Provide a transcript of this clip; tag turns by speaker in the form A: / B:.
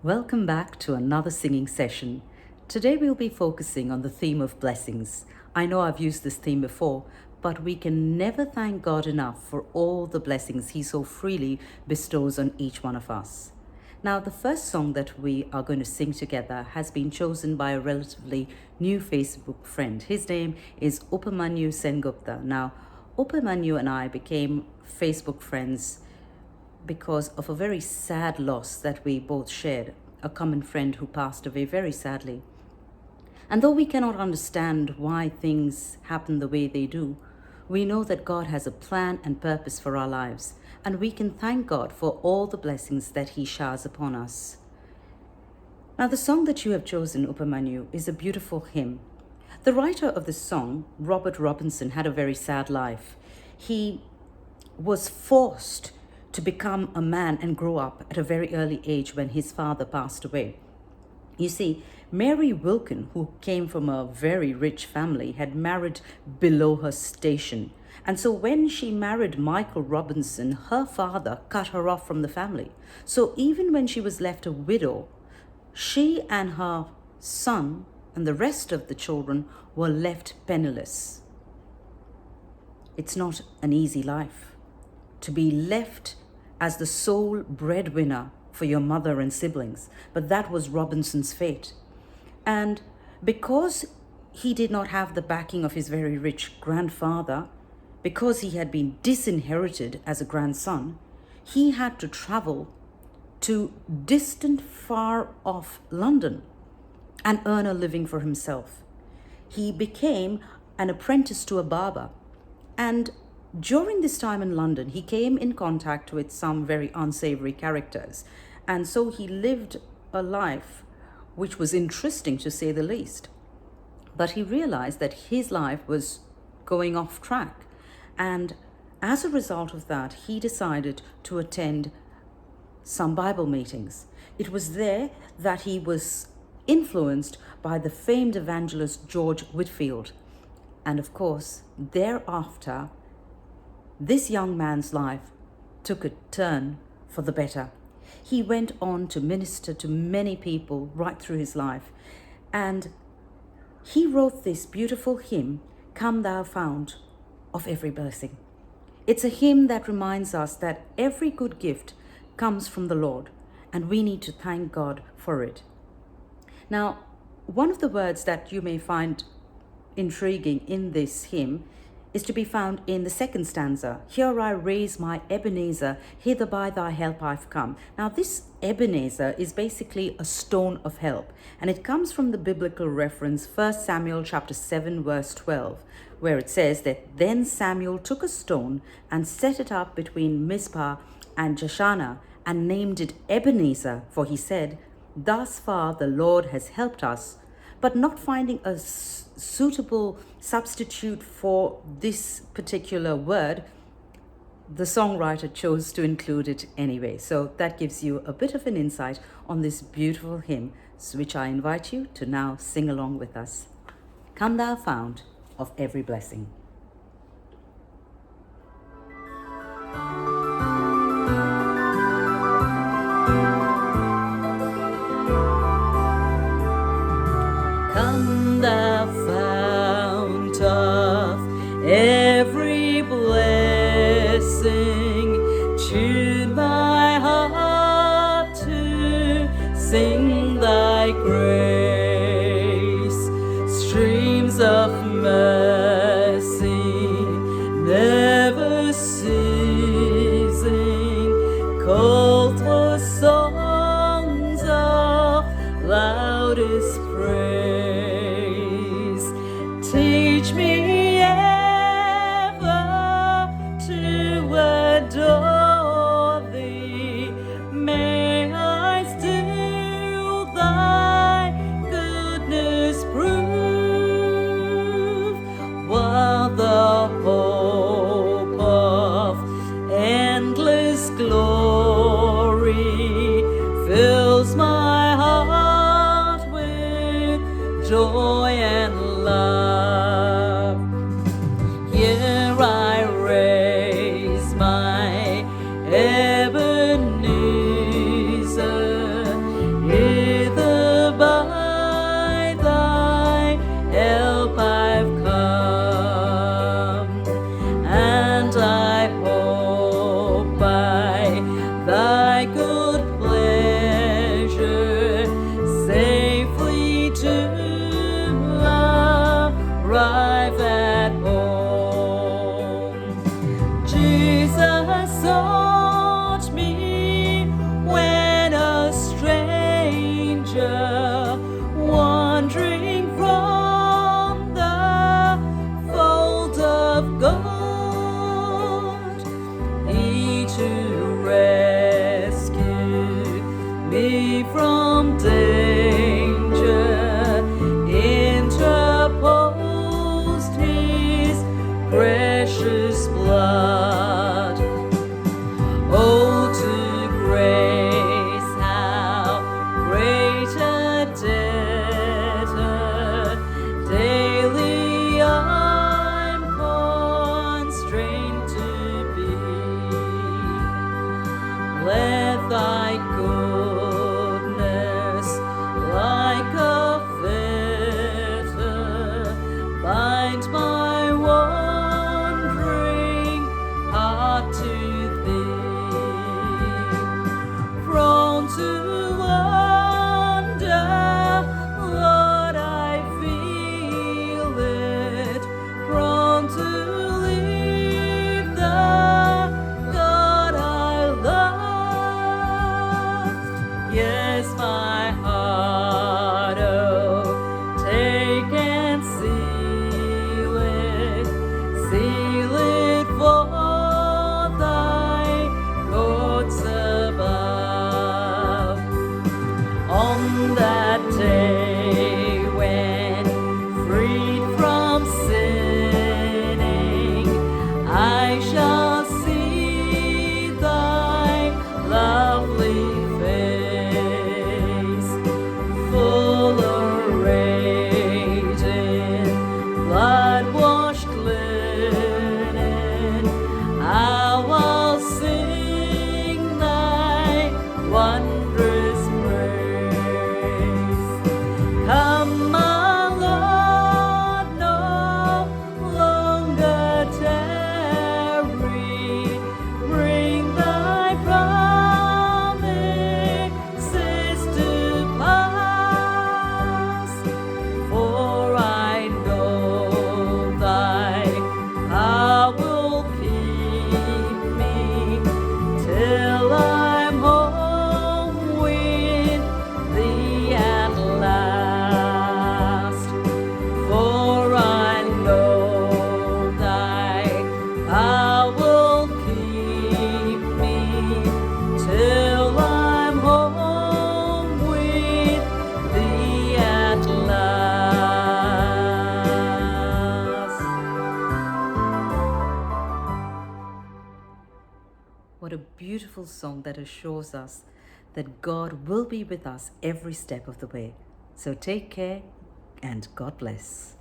A: Welcome back to another singing session. Today we'll be focusing on the theme of blessings. I know I've used this theme before, but we can never thank God enough for all the blessings He so freely bestows on each one of us. Now, the first song that we are going to sing together has been chosen by a relatively new Facebook friend. His name is Upamanyu Sengupta. Now, Upamanyu and I became Facebook friends because of a very sad loss that we both shared, a common friend who passed away very sadly. And though we cannot understand why things happen the way they do, we know that God has a plan and purpose for our lives, and we can thank God for all the blessings that He showers upon us. Now, the song that you have chosen, Upamanyu, is a beautiful hymn. The writer of this song, Robert Robinson, had a very sad life. He was forced to become a man and grow up at a very early age when his father passed away. You see, Mary Wilkin, who came from a very rich family, had married below her station. And so when she married Michael Robinson, her father cut her off from the family. So even when she was left a widow, she and her son and the rest of the children were left penniless. It's not an easy life to be left as the sole breadwinner for your mother and siblings. But that was Robinson's fate. And because he did not have the backing of his very rich grandfather, because he had been disinherited as a grandson, he had to travel to distant, far off London and earn a living for himself. He became an apprentice to a barber, and during this time in London, he came in contact with some very unsavory characters. And so he lived a life which was interesting, to say the least. But he realized that his life was going off track. And as a result of that, he decided to attend some Bible meetings. It was there that he was influenced by the famed evangelist George Whitefield. And of course, thereafter, this young man's life took a turn for the better. He went on to minister to many people right through his life. And he wrote this beautiful hymn, "Come Thou Fount of Every Blessing." It's a hymn that reminds us that every good gift comes from the Lord, and we need to thank God for it. Now, one of the words that you may find intriguing in this hymn is to be found in the second stanza. "Here I raise my Ebenezer, hither by thy help I've come." Now, this Ebenezer is basically a stone of help, and it comes from the biblical reference 1 Samuel chapter 7 verse 12, where it says that then Samuel took a stone and set it up between Mizpah and Jeshanah and named it Ebenezer, for he said, "Thus far the Lord has helped us." But not finding a suitable substitute for this particular word, the songwriter chose to include it anyway. So that gives you a bit of an insight on this beautiful hymn, which I invite you to now sing along with us. "Come Thou Fount of Every Blessing." Come Thou Fount of every blessing, tune my heart to sing Thy grace. Streams of mercy never ceasing, call for songs of loudest praise. Teach me ever to adore Thee. May I still Thy goodness prove, while the hope of endless glory fills my heart with joy and love. Here I raise my Ebenezer, free from danger, interposed his precious blood. Oh, to grace, how great a debtor daily I'm constrained to be. Let thy goodness, like a fetter, bind my wandering heart to thee. Prone to wander, Lord, I feel it. Prone to leave the God I love. Yes, my heart, oh, take and seal it for thy courts above. On that day when, freed from sinning, I shall see thy lovely face, full arrayed in blood-washed linen. I will sing thy wondrous praise. Come, my Lord, no longer tarry. Bring thy promises to pass. For I know thy power will keep me till I'm home with thee at last. For I know thy power will keep me till I'm home with thee at last. What a beautiful song that assures us that God will be with us every step of the way. So take care and God bless.